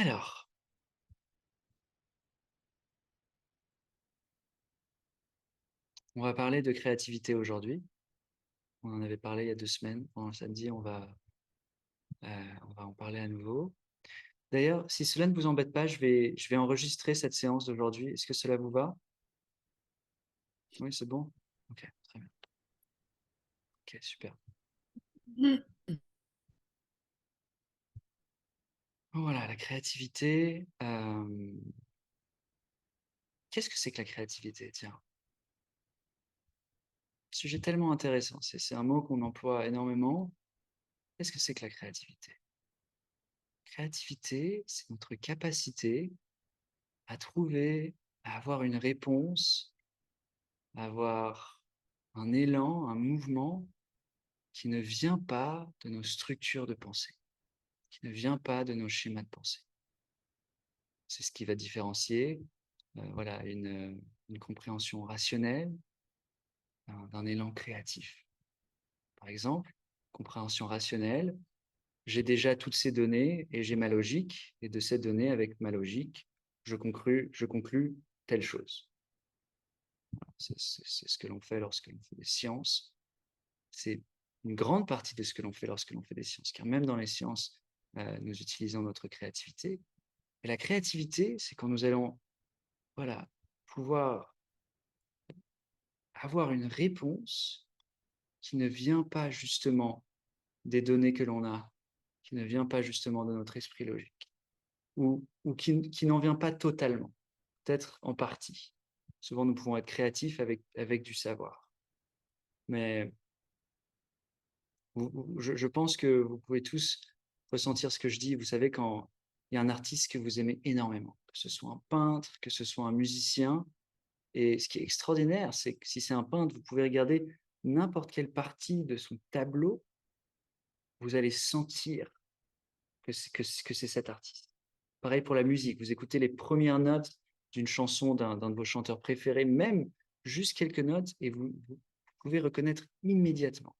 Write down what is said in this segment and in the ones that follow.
Alors, on va parler de créativité aujourd'hui. On en avait parlé il y a 2 semaines. Pendant samedi, on va en parler à nouveau. D'ailleurs, si cela ne vous embête pas, je vais enregistrer cette séance d'aujourd'hui. Est-ce que cela vous va? Oui, c'est bon? Ok, très bien. Ok, super. Voilà, la créativité. Qu'est-ce que c'est que la créativité? Tiens, sujet tellement intéressant. C'est un mot qu'on emploie énormément. Qu'est-ce que c'est que la créativité? Créativité, c'est notre capacité à trouver, à avoir une réponse, à avoir un élan, un mouvement qui ne vient pas de nos structures de pensée, qui ne vient pas de nos schémas de pensée. C'est ce qui va différencier voilà, une compréhension rationnelle d'un élan créatif. Par exemple, compréhension rationnelle, j'ai déjà toutes ces données et j'ai ma logique, et de ces données, avec ma logique, je conclus telle chose. C'est ce que l'on fait lorsque l'on fait des sciences. C'est une grande partie de ce que l'on fait lorsque l'on fait des sciences, car même dans les sciences, nous utilisons notre créativité. Et la créativité, c'est quand nous allons voilà, pouvoir avoir une réponse qui ne vient pas justement des données que l'on a, qui ne vient pas justement de notre esprit logique, ou qui n'en vient pas totalement, peut-être en partie. Souvent, nous pouvons être créatifs avec du savoir. Mais je pense que vous pouvez tous ressentir ce que je dis. Vous savez, quand il y a un artiste que vous aimez énormément, que ce soit un peintre, que ce soit un musicien, et ce qui est extraordinaire, c'est que si c'est un peintre, vous pouvez regarder n'importe quelle partie de son tableau, vous allez sentir que c'est cet artiste. Pareil pour la musique, vous écoutez les premières notes d'une chanson d'un de vos chanteurs préférés, même juste quelques notes, et vous pouvez reconnaître immédiatement.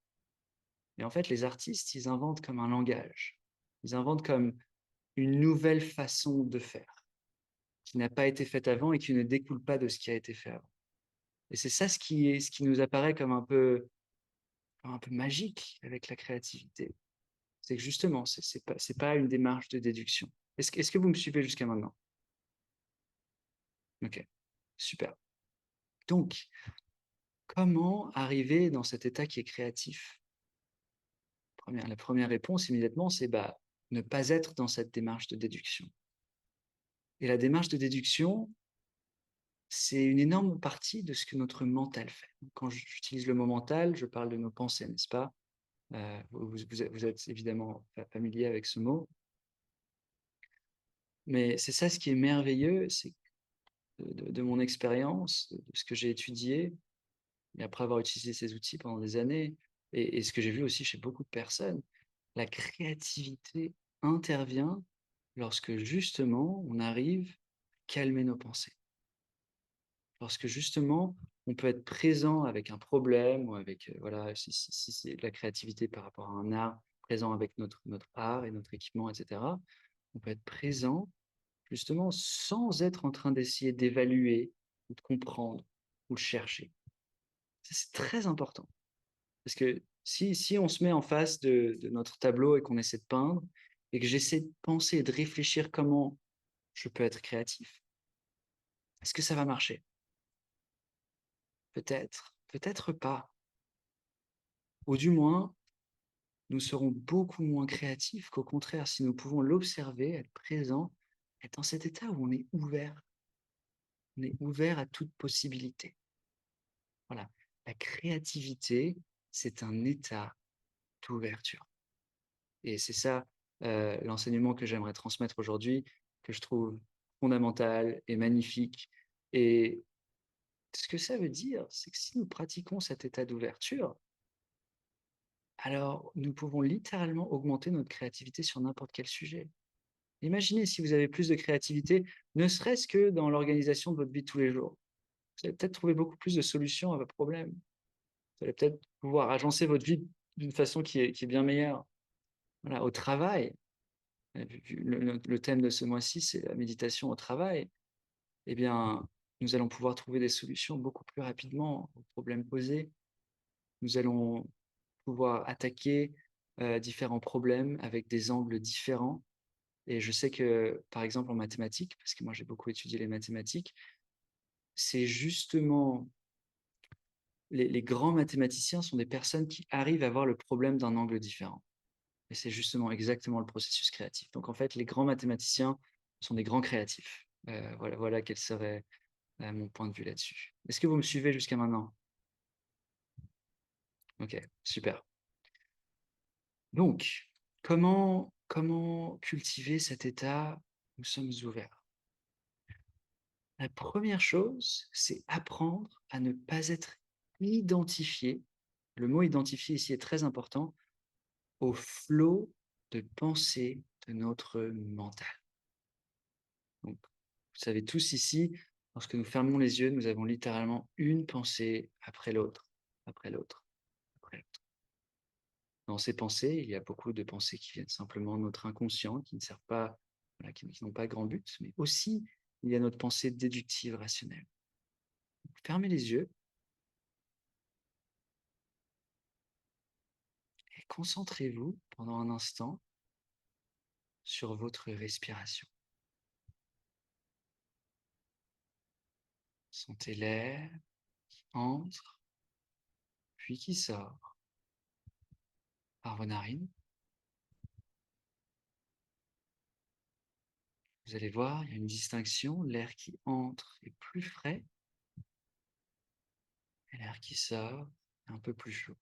Et en fait, les artistes, ils inventent comme un langage. Ils inventent comme une nouvelle façon de faire, qui n'a pas été faite avant et qui ne découle pas de ce qui a été fait avant. Et c'est ça ce qui nous apparaît comme un peu magique avec la créativité. C'est que justement, c'est pas une démarche de déduction. Est-ce que vous me suivez jusqu'à maintenant? Ok, super. Donc, comment arriver dans cet état qui est créatif? La première réponse immédiatement, c'est bah, ne pas être dans cette démarche de déduction. Et la démarche de déduction, c'est une énorme partie de ce que notre mental fait. Quand j'utilise le mot mental, je parle de nos pensées, n'est-ce pas? Vous êtes évidemment familier avec ce mot. Mais c'est ça ce qui est merveilleux, c'est de mon expérience, de ce que j'ai étudié, et après avoir utilisé ces outils pendant des années, et ce que j'ai vu aussi chez beaucoup de personnes, la créativité intervient lorsque justement on arrive à calmer nos pensées. Lorsque justement on peut être présent avec un problème ou avec, voilà, si c'est de la créativité par rapport à un art, présent avec notre art et notre équipement, etc., on peut être présent justement sans être en train d'essayer d'évaluer ou de comprendre ou de chercher. C'est très important. Parce que si on se met en face de notre tableau et qu'on essaie de peindre, et que j'essaie de penser et de réfléchir comment je peux être créatif, est-ce que ça va marcher? Peut-être, peut-être pas. Ou du moins, nous serons beaucoup moins créatifs qu'au contraire, si nous pouvons l'observer, être présent, être dans cet état où on est ouvert à toute possibilité. Voilà. La créativité, c'est un état d'ouverture. Et c'est ça l'enseignement que j'aimerais transmettre aujourd'hui, que je trouve fondamental et magnifique. Et ce que ça veut dire, c'est que si nous pratiquons cet état d'ouverture, alors nous pouvons littéralement augmenter notre créativité sur n'importe quel sujet. Imaginez si vous avez plus de créativité, ne serait-ce que dans l'organisation de votre vie de tous les jours. Vous allez peut-être trouver beaucoup plus de solutions à vos problèmes. Vous allez peut-être pouvoir agencer votre vie d'une façon qui est bien meilleure. Voilà, au travail, Le thème de ce mois-ci, c'est la méditation au travail. Eh bien, nous allons pouvoir trouver des solutions beaucoup plus rapidement aux problèmes posés. Nous allons pouvoir attaquer, différents problèmes avec des angles différents et je sais que, par exemple, en mathématiques, parce que moi j'ai beaucoup étudié les mathématiques, c'est justement les grands mathématiciens sont des personnes qui arrivent à voir le problème d'un angle différent et c'est justement exactement le processus créatif. Donc en fait, les grands mathématiciens sont des grands créatifs. Voilà quel serait, mon point de vue là-dessus. Est-ce que vous me suivez jusqu'à maintenant? OK, super. Donc, comment cultiver cet état «nous sommes ouverts»? La première chose, c'est apprendre à ne pas être identifié, le mot identifié ici est très important, au flot de pensée de notre mental. Donc, vous savez tous ici, lorsque nous fermons les yeux, nous avons littéralement une pensée après l'autre, après l'autre, après l'autre. Dans ces pensées, il y a beaucoup de pensées qui viennent simplement de notre inconscient, qui ne servent pas, voilà, qui n'ont pas grand but, mais aussi il y a notre pensée déductive, rationnelle. Fermez les yeux et concentrez-vous pendant un instant sur votre respiration. Sentez l'air qui entre, puis qui sort par vos narines. Vous allez voir, il y a une distinction, l'air qui entre est plus frais et l'air qui sort est un peu plus chaud.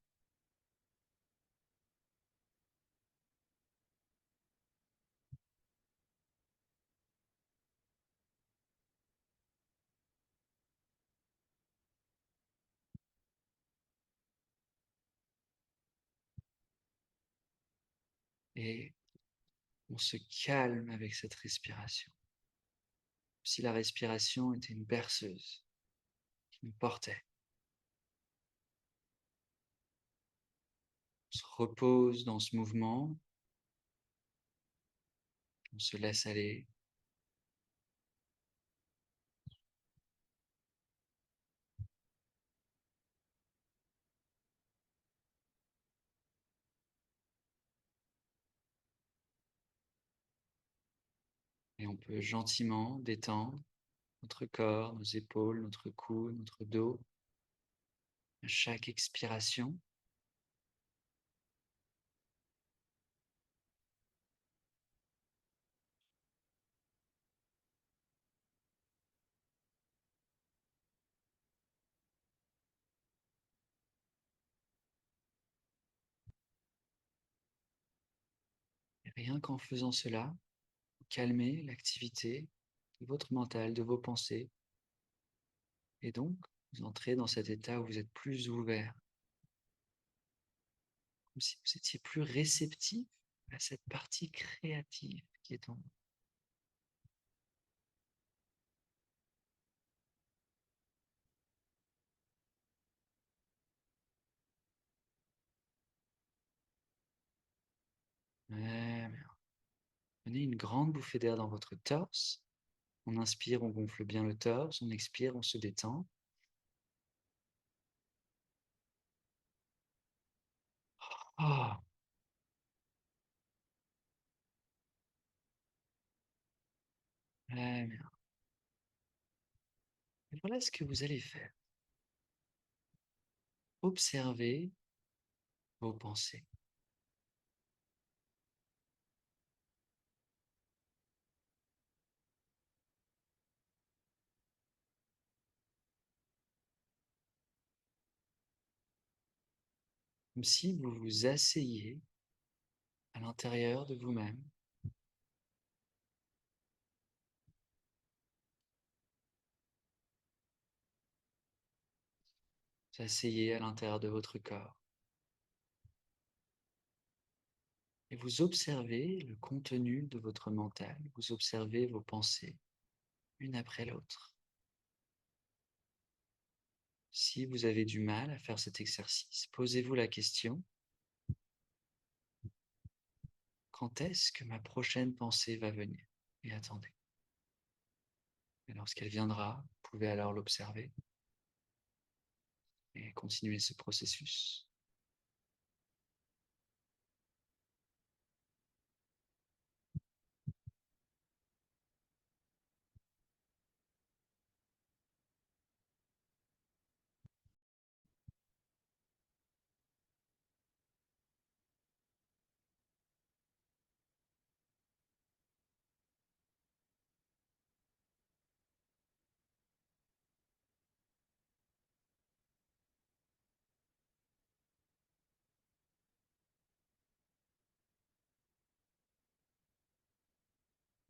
Et on se calme avec cette respiration. Si la respiration était une berceuse qui nous portait. On se repose dans ce mouvement, on se laisse aller. Et on peut gentiment détendre notre corps, nos épaules, notre cou, notre dos. À chaque expiration, et rien qu'en faisant cela, vous calmez l'activité de votre mental, de vos pensées, et donc vous entrez dans cet état où vous êtes plus ouvert, comme si vous étiez plus réceptif à cette partie créative qui est en vous. Ouais, prenez une grande bouffée d'air dans votre torse. On inspire, on gonfle bien le torse. On expire, on se détend. Oh, ouais, bien. Et voilà ce que vous allez faire. Observez vos pensées. Comme si vous vous asseyez à l'intérieur de vous-même. Vous asseyez à l'intérieur de votre corps. Et vous observez le contenu de votre mental. Vous observez vos pensées, une après l'autre. Si vous avez du mal à faire cet exercice, posez-vous la question: quand est-ce que ma prochaine pensée va venir? Et attendez. Et lorsqu'elle viendra, vous pouvez alors l'observer et continuer ce processus.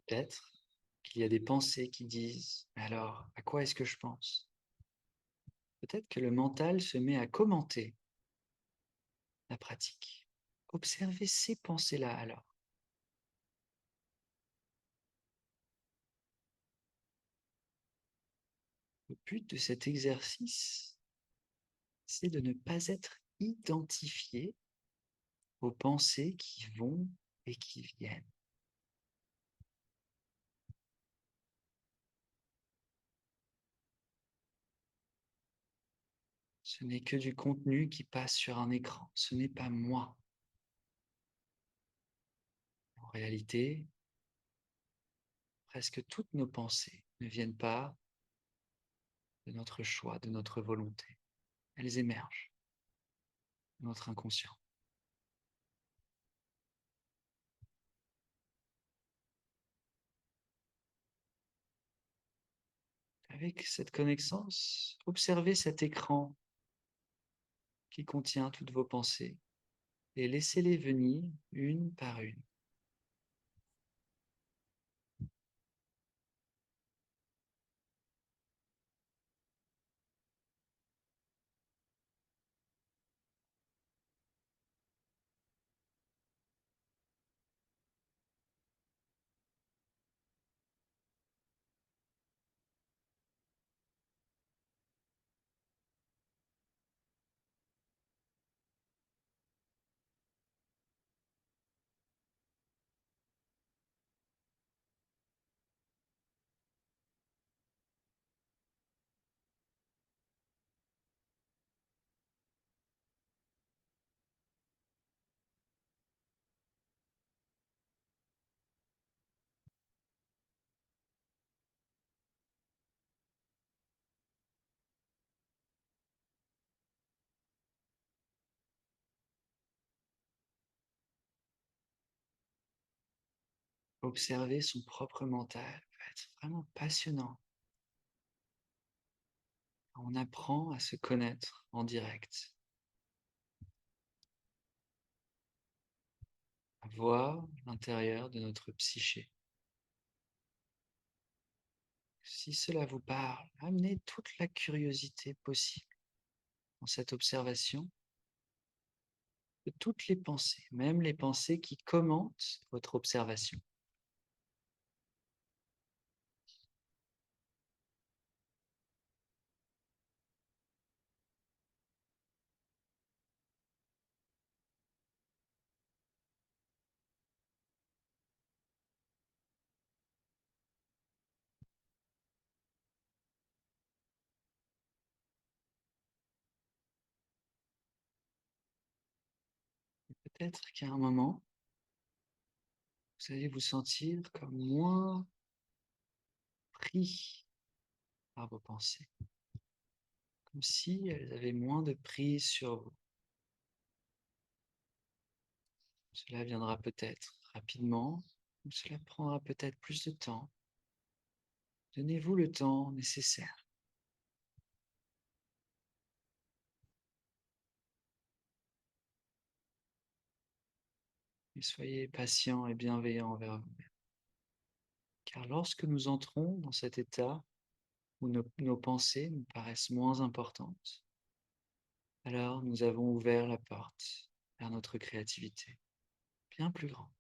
Peut-être qu'il y a des pensées qui disent: «Mais alors, à quoi est-ce que je pense?» Peut-être que le mental se met à commenter la pratique. Observez ces pensées-là alors. Le but de cet exercice, c'est de ne pas être identifié aux pensées qui vont et qui viennent. Ce n'est que du contenu qui passe sur un écran, ce n'est pas moi. En réalité, presque toutes nos pensées ne viennent pas de notre choix, de notre volonté. Elles émergent de notre inconscient. Avec cette connaissance, observez cet écran qui contient toutes vos pensées et laissez-les venir une par une. Observer son propre mental peut être vraiment passionnant. On apprend à se connaître en direct, à voir l'intérieur de notre psyché. Si cela vous parle, amenez toute la curiosité possible dans cette observation de toutes les pensées, même les pensées qui commentent votre observation. Peut-être qu'à un moment, vous allez vous sentir comme moins pris par vos pensées, comme si elles avaient moins de prise sur vous. Cela viendra peut-être rapidement, ou cela prendra peut-être plus de temps. Donnez-vous le temps nécessaire. Et soyez patient et bienveillant envers vous-même. Car lorsque nous entrons dans cet état où nos pensées nous paraissent moins importantes, alors nous avons ouvert la porte vers notre créativité, bien plus grande.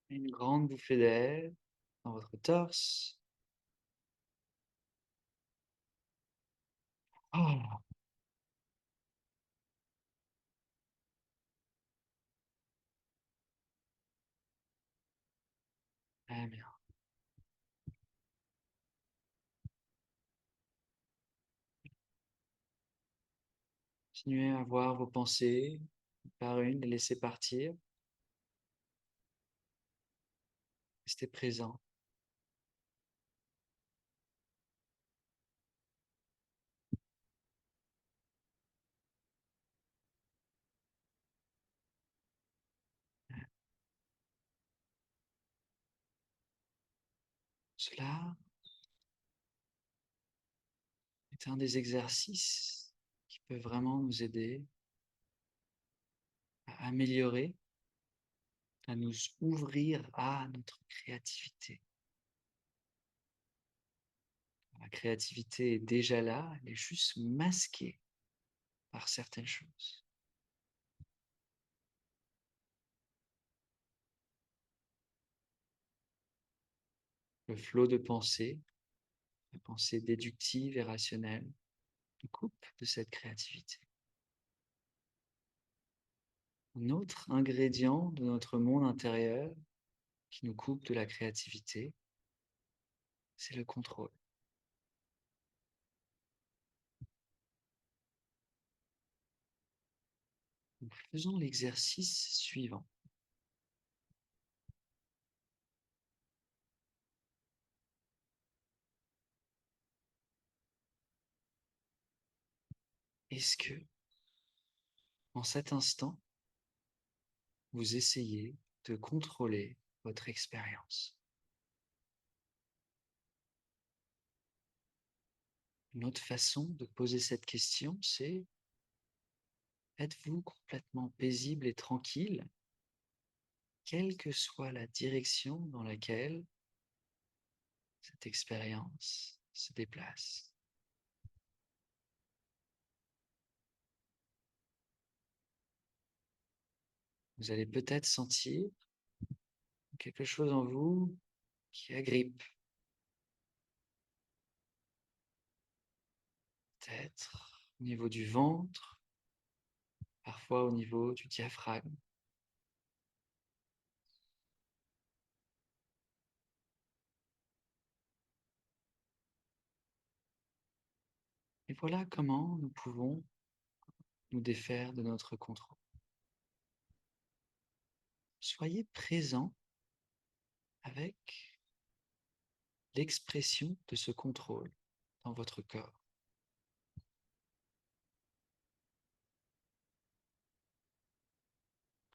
Une grande bouffée d'air dans votre torse. Oh, très bien. Continuez à voir vos pensées par une, les laisser partir. Restez présent. Cela est un des exercices qui peut vraiment nous aider à améliorer, à nous ouvrir à notre créativité. La créativité est déjà là, elle est juste masquée par certaines choses. Le flot de pensée, la pensée déductive et rationnelle, nous coupe de cette créativité. Un autre ingrédient de notre monde intérieur qui nous coupe de la créativité, c'est le contrôle. Donc, faisons l'exercice suivant. Est-ce que, en cet instant, vous essayez de contrôler votre expérience? Une autre façon de poser cette question, c'est: êtes-vous complètement paisible et tranquille, quelle que soit la direction dans laquelle cette expérience se déplace? Vous allez peut-être sentir quelque chose en vous qui agrippe, peut-être au niveau du ventre, parfois au niveau du diaphragme. Et voilà comment nous pouvons nous défaire de notre contrôle. Soyez présent avec l'expression de ce contrôle dans votre corps.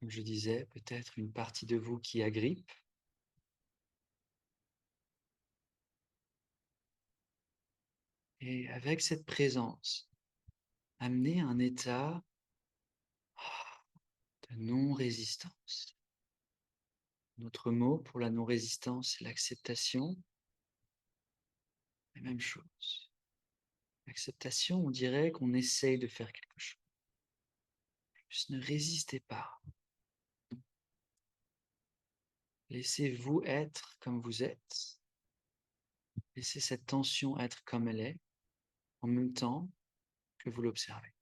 Comme je disais, peut-être une partie de vous qui agrippe, et avec cette présence, amenez un état de non-résistance. Notre mot pour la non-résistance, c'est l'acceptation. La même chose. L'acceptation, on dirait qu'on essaye de faire quelque chose. Juste ne résistez pas. Laissez-vous être comme vous êtes. Laissez cette tension être comme elle est, en même temps que vous l'observez.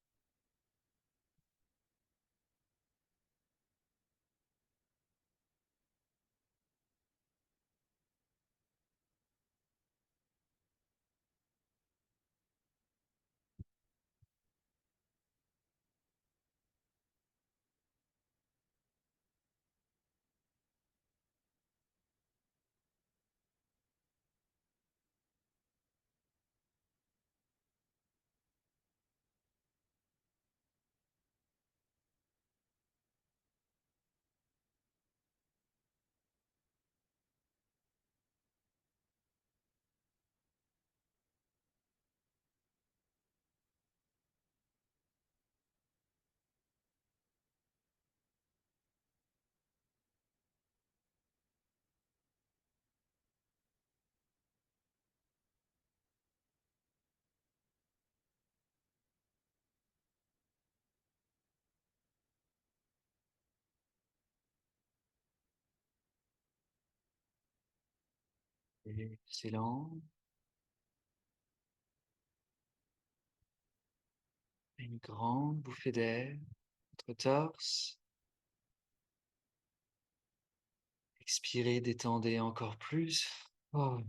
Excellent. Une grande bouffée d'air, votre torse. Expirez, détendez encore plus. Oh.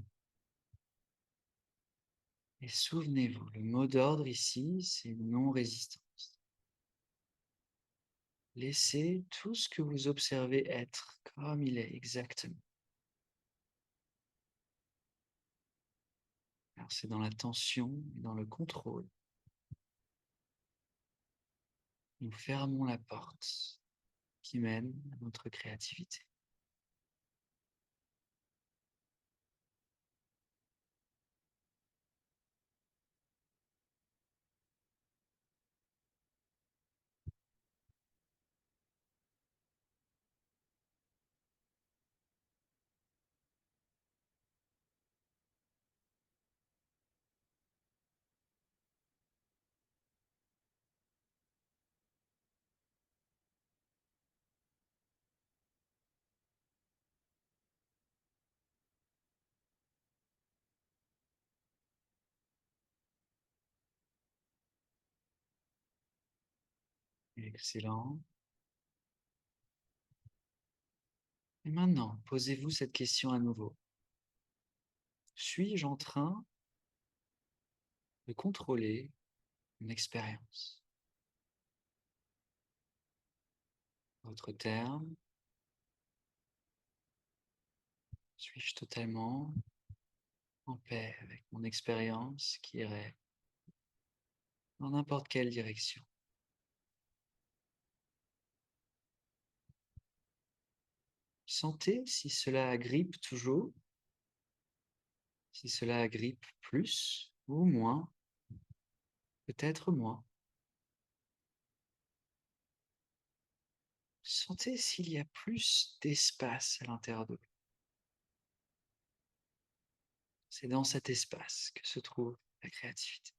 Et souvenez-vous, le mot d'ordre ici, c'est non-résistance. Laissez tout ce que vous observez être comme il est exactement. Alors c'est dans la tension et dans le contrôle. Nous fermons la porte qui mène à notre créativité. Excellent. Et maintenant, posez-vous cette question à nouveau. Suis-je en train de contrôler mon expérience? Votre terme, suis-je totalement en paix avec mon expérience qui irait dans n'importe quelle direction? Sentez si cela agrippe toujours, si cela agrippe plus ou moins, peut-être moins. Sentez s'il y a plus d'espace à l'intérieur de vous. C'est dans cet espace que se trouve la créativité.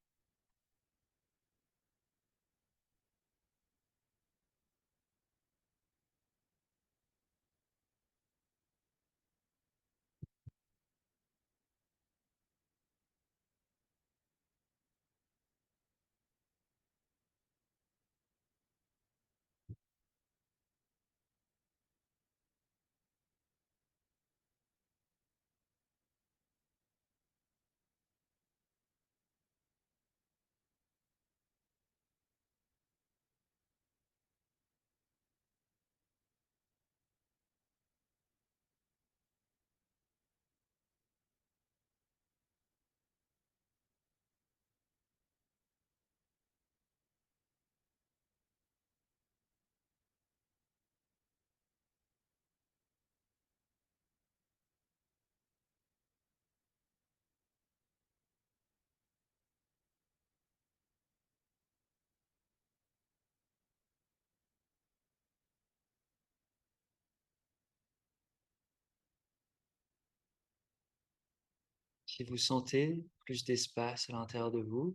Si vous sentez plus d'espace à l'intérieur de vous,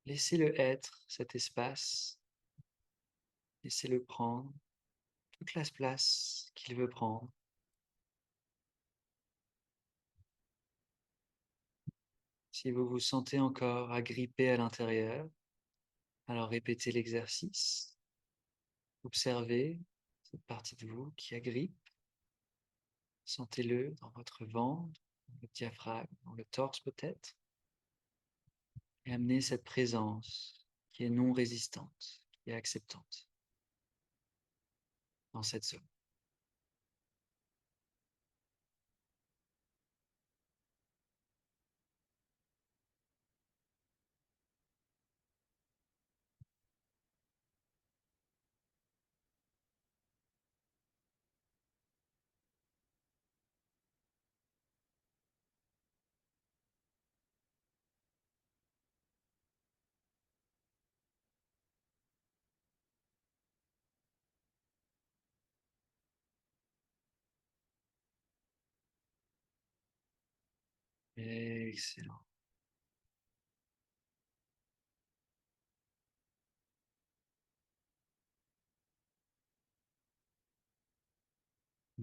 laissez-le être, cet espace. Laissez-le prendre toute la place qu'il veut prendre. Si vous vous sentez encore agrippé à l'intérieur, alors répétez l'exercice. Observez cette partie de vous qui agrippe. Sentez-le dans votre ventre, dans le diaphragme, dans le torse peut-être. Et amenez cette présence qui est non résistante, qui est acceptante dans cette zone. Excellent.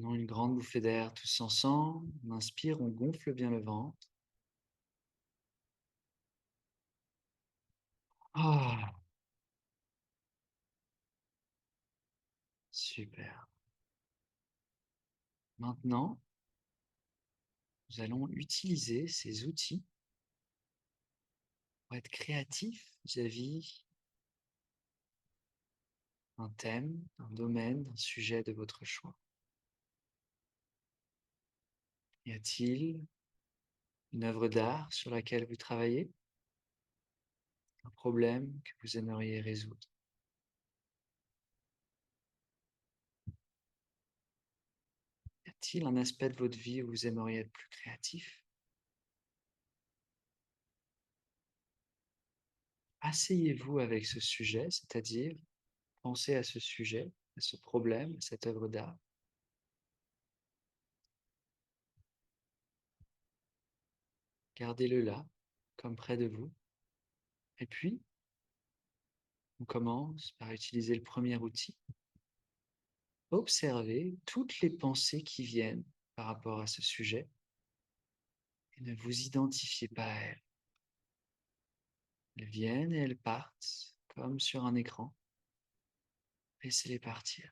Prenons une grande bouffée d'air tous ensemble. On inspire, on gonfle bien le ventre. Ah, super. Maintenant, nous allons utiliser ces outils pour être créatifs vis-à-vis d'un thème, d'un domaine, d'un sujet de votre choix. Y a-t-il une œuvre d'art sur laquelle vous travaillez? Un problème que vous aimeriez résoudre? Y a-t-il un aspect de votre vie où vous aimeriez être plus créatif? Asseyez-vous avec ce sujet, c'est-à-dire pensez à ce sujet, à ce problème, à cette œuvre d'art. Gardez-le là, comme près de vous. Et puis, on commence par utiliser le premier outil. Observez toutes les pensées qui viennent par rapport à ce sujet et ne vous identifiez pas à elles. Elles viennent et elles partent comme sur un écran. Laissez-les partir.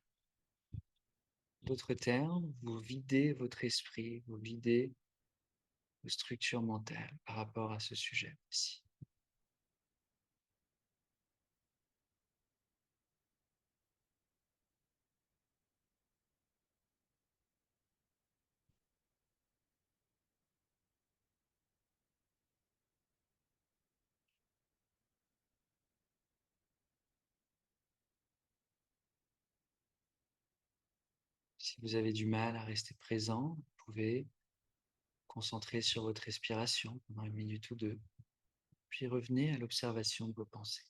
D'autres termes, vous videz votre esprit, vous videz vos structures mentales par rapport à ce sujet aussi. Si vous avez du mal à rester présent, vous pouvez vous concentrer sur votre respiration pendant 1 minute ou 2, puis revenez à l'observation de vos pensées.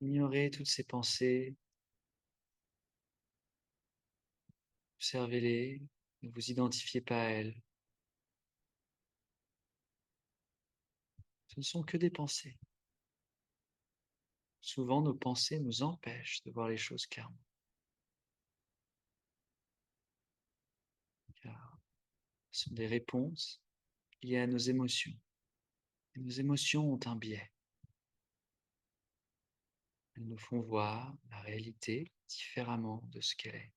Ignorez toutes ces pensées, observez-les, ne vous identifiez pas à elles. Ce ne sont que des pensées. Souvent, nos pensées nous empêchent de voir les choses clairement, car ce sont des réponses liées à nos émotions. Et nos émotions ont un biais. Elles nous font voir la réalité différemment de ce qu'elle est.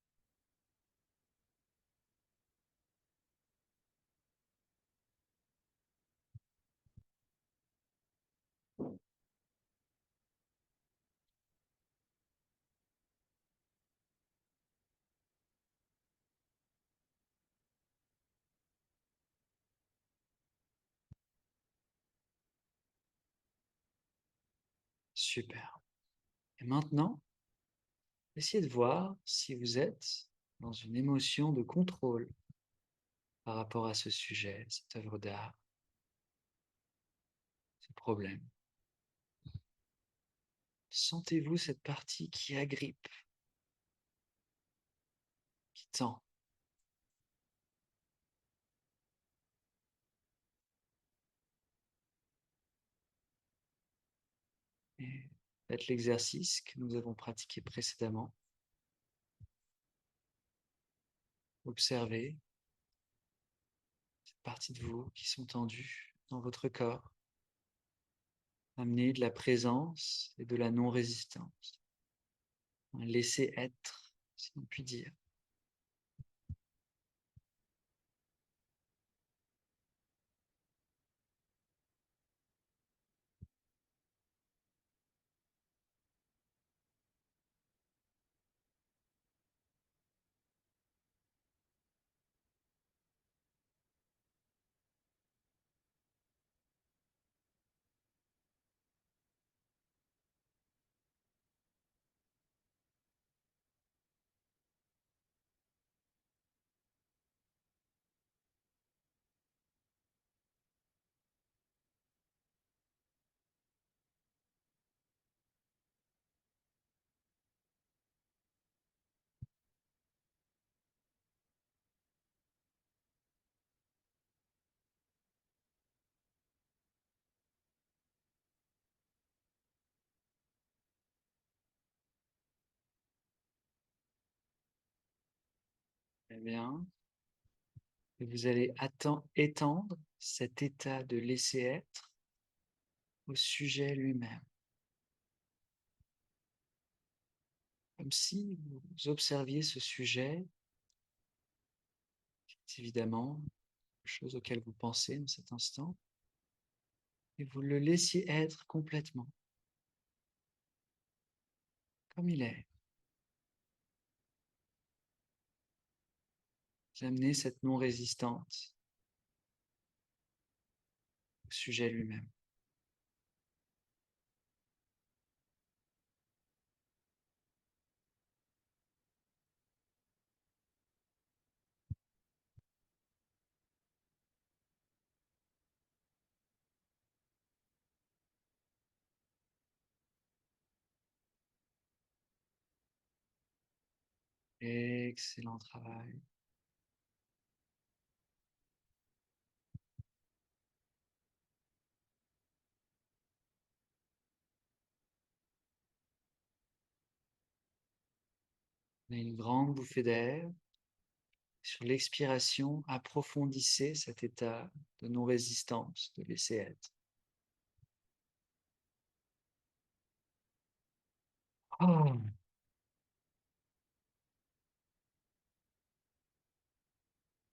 Super. Et maintenant, essayez de voir si vous êtes dans une émotion de contrôle par rapport à ce sujet, cette œuvre d'art, ce problème. Sentez-vous cette partie qui agrippe, qui tend? Et faites l'exercice que nous avons pratiqué précédemment. Observez cette partie de vous qui sont tendues dans votre corps. Amenez de la présence et de la non-résistance. Laissez être, si on peut dire. bien. Et vous allez étendre cet état de laisser être au sujet lui-même. Comme si vous observiez ce sujet, c'est évidemment quelque chose auquel vous pensez dans cet instant, et vous le laissiez être complètement, comme il est. Vous amenez cette non-résistance au sujet lui-même. Excellent travail. Prenez une grande bouffée d'air. Sur l'expiration, approfondissez cet état de non-résistance, de laisser être. Oh,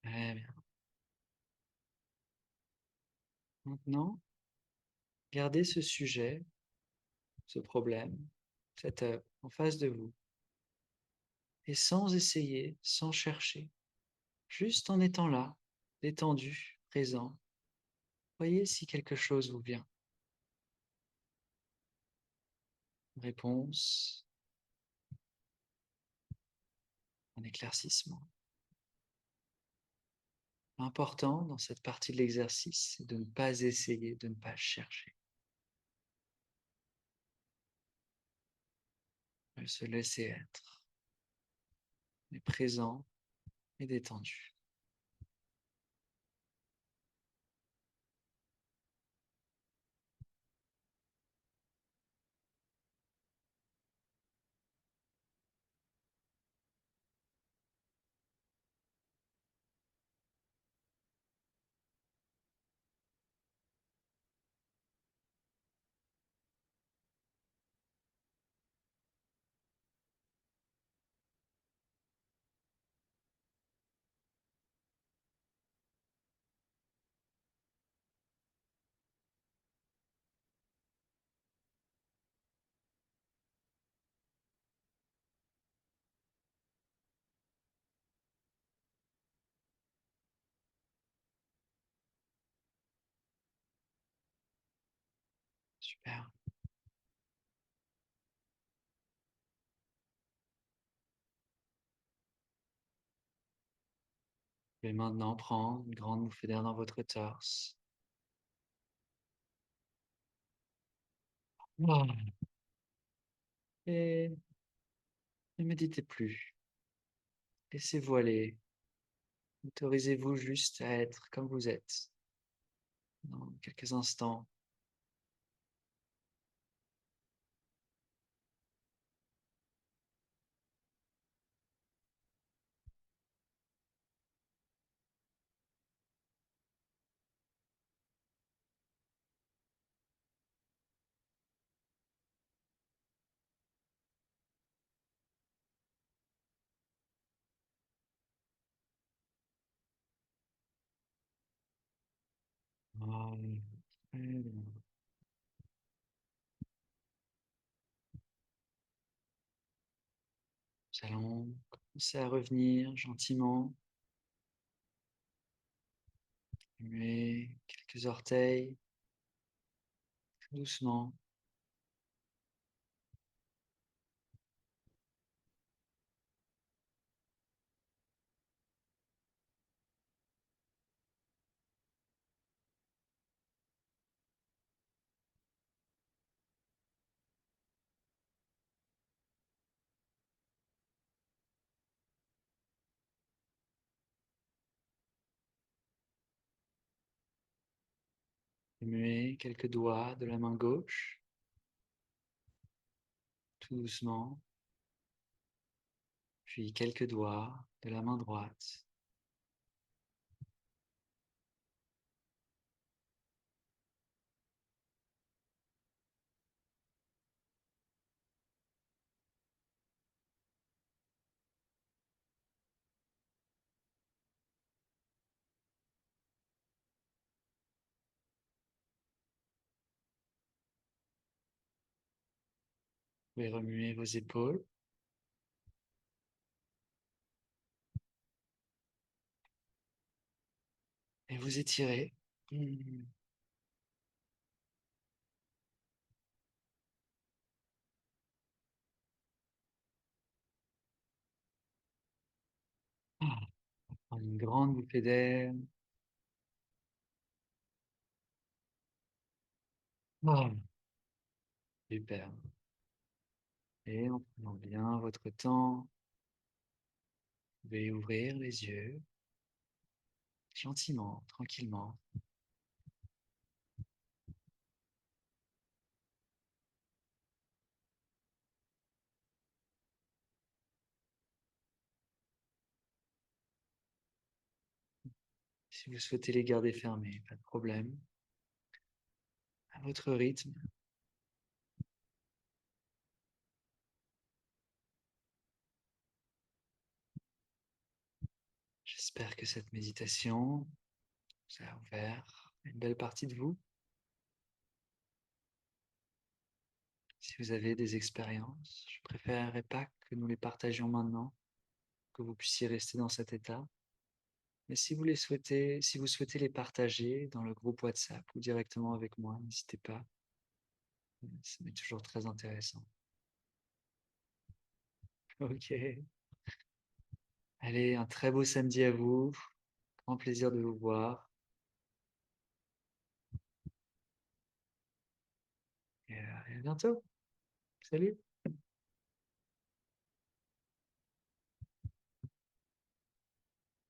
très bien. Maintenant, gardez ce sujet, ce problème, cette œuvre en face de vous, et sans essayer, sans chercher, juste en étant là, détendu, présent, voyez si quelque chose vous vient. Réponse, un éclaircissement. L'important dans cette partie de l'exercice, c'est de ne pas essayer, de ne pas chercher, de se laisser être, mais présent et détendu. Super. Vous pouvez maintenant prendre une grande bouffée d'air dans votre torse. Oh. Et ne méditez plus. Laissez-vous aller. Autorisez-vous juste à être comme vous êtes dans quelques instants. Oh, très bien. Nous allons commencer à revenir gentiment. Remuer quelques orteils, tout doucement. Remuer quelques doigts de la main gauche, tout doucement. puis quelques doigts de la main droite. Vous pouvez remuer vos épaules et vous étirez. Ah, prendre une grande bouffée d'air. Ah, super. Et en prenant bien votre temps, vous pouvez ouvrir les yeux gentiment, tranquillement. Si vous souhaitez les garder fermés, pas de problème. À votre rythme. J'espère que cette méditation vous a ouvert une belle partie de vous. Si vous avez des expériences, je préférerais pas que nous les partagions maintenant, que vous puissiez rester dans cet état. Mais si vous les souhaitez, si vous souhaitez les partager dans le groupe WhatsApp ou directement avec moi, n'hésitez pas. Ça m'est toujours très intéressant. Ok. Allez, un très beau samedi à vous. Grand plaisir de vous voir. Et à bientôt. Salut.